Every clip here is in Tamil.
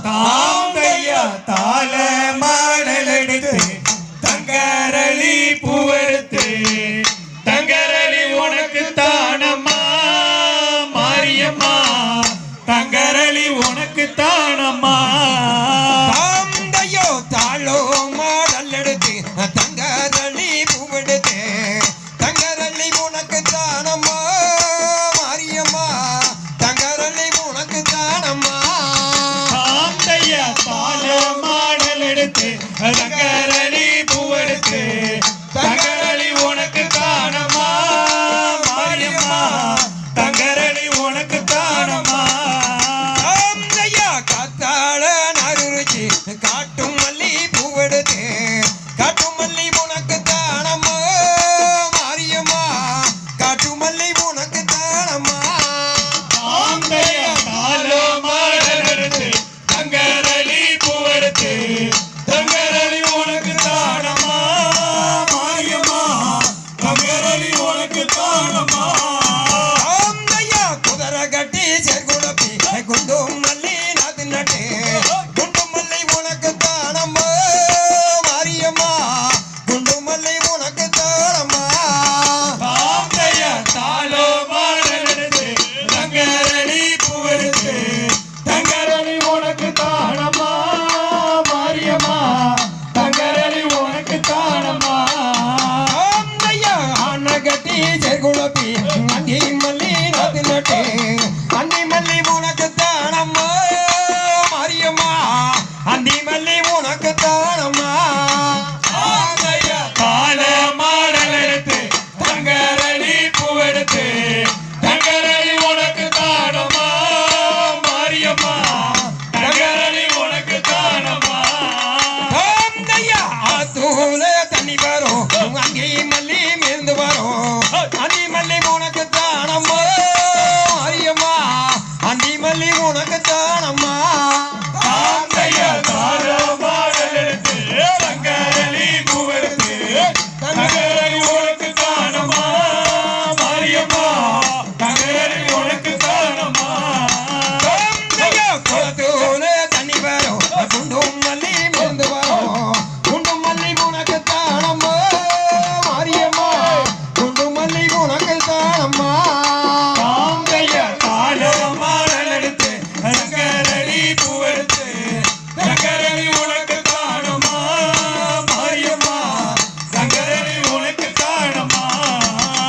தாந்தையா தாள மாடல் எடுத்து தங்கரளி பூவெடுத்து தங்கரளி உனக்கு தானம்மா மாரியம்மா தங்கரளி உனக்கு தானம்மா தாந்தையோ தாளோ மாடல் எடுத்து தங்கரளி பூவெடுத்து தங்கரளி உனக்கு தானம்மா மாரியம்மா தங்கரளி உனக்கு தானம்மா தாந்தையா தாள மாடல் எடுத்து தங்கரளி பூவெடுத்து தங்கரளி உனக்கு தானம்மா மாரியம்மா தங்கரளி உனக்கு தானம்மா தாந்தையா காத்தாள நறுச்சி காட்டும் மல்லி பூவெடுத்து காட்டும் மல்லி உனக்கு தானம்மா மாரியம்மா காட்டும் மல்லி உனக்கு தானம்மா தாந்தையா தாள மாடல் எடுத்து தங்கரளி பூவெடுத்து தங்கரளி உனக்கு தானம்மா மாரியம்மா தங்கரளி உனக்கு தானம்மா தாந்தையா குதிரை கட்டி சேர்குடப்பி குண்டும் மல்லி நாத்து நட்டு குண்டும் மல்லி உனக்கு தானம்மா மாரியம்மா குண்டும் மல்லி உனக்கு தானம்மா தாந்தையா தாள மாடல் எடுத்து தங்கரளி பூவெடுத்து தங்கரளி உனக்கு தானம்மா மாரியம்மா தங்கரளி உனக்கு தானம்மா தாந்தையா ஆன கட்டி சேர்குடப்பி அந்தி மல்லி நாத்து நட்டு அந்தி மல்லி உனக்கு தானம்மா மாரியம்மா அந்தி மல்லி உனக்கு தானம்மா தாந்தையா தாள மாடல் எடுத்து தங்கரளி பூவெடுத்து தங்கரளி உனக்கு தானம்மா மாரியம்மா தங்கரளி உனக்கு தானம்மா தாந்தையா ஆத்தூல தண்ணி வரும் அங்கே மல்லி மிருந்து வரும் அந்தி மல்லி உனக்கு தானம்மா மாரியம்மா அந்தி மல்லி உனக்கு தானம்மா தாந்தையா தாள மாடல் எடுத்து தங்கரளி பூவெடுத்து தங்கரளி உனக்கு தானம்மா மாரியம்மா தங்கரளி உனக்கு தானம்மா தாந்தையா குளத்தூல தண்ணி வரும் குண்டும் மல்லி மிருந்து வரும் குண்டும் மல்லி உனக்கு தானம்மா மாரியம்மா குண்டும் மல்லி உனக்கு தானம்மா தாந்தையா தாள மாடல் எடுத்து தங்கரளி பூவெடுத்து தங்கரளி உனக்கு தானம்மா மாரியம்மா தங்கரளி உனக்கு தானம்மா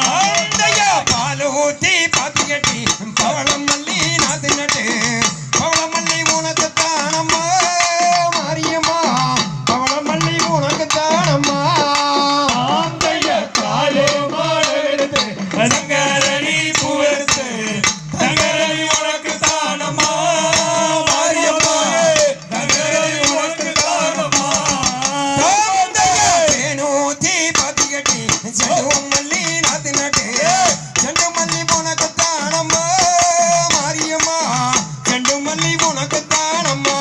தாந்தையா பால் ஊத்தி பாத்தி கட்டி பவளம் மல்லி நாத்து நட்டு பவளம் மல்லி உனக்கு தானம்மா மாரியம்மா பவளம் மல்லி உனக்கு தானம்மா தாந்தையா தாள மாடல் எடுத்து தங்கரளி பூவெடுத்து தங்கரளி உனக்கு தானம்மா மாரியம்மா தங்கரளி உனக்கு தானம்மா தாந்தையா தேனூத்தி பாத்தி கட்டி செண்டு மல்லி நாத்து நட்டு செண்டு மல்லி உனக்கு தானம்மா மாரியம்மா செண்டு மல்லி உனக்கு தானம்மா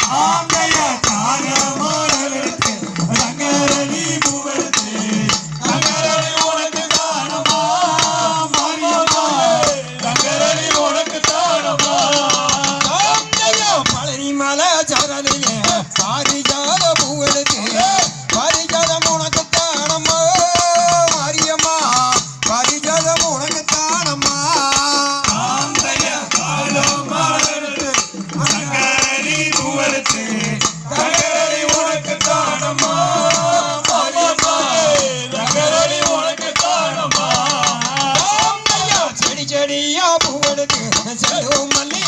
தாந்தையா தாள மாடல் எடுத்து தங்கரளி பூவெடுத்து தங்கரளி உனக்கு தானம்மா மாரியம்மா தங்கரளி உனக்கு தானம்மா தாந்தையா பழனி மலை சரணிலே பாரிஜாத பூவெடுத்து பாரிஜாதம் உனக்கு தானம்மா மாரியம்மா பாரிஜாதம் உனக்கு தானம்மா தாந்தையா தாள மாடல் எடுத்து தங்கரளி பூவெடுத்து தங்கரளி உனக்கு தானம்மா மாரியம்மா தங்கரளி உனக்கு தானம்மா தாந்தையா செடி செடியா பூவெடுத்து செண்டு மல்லி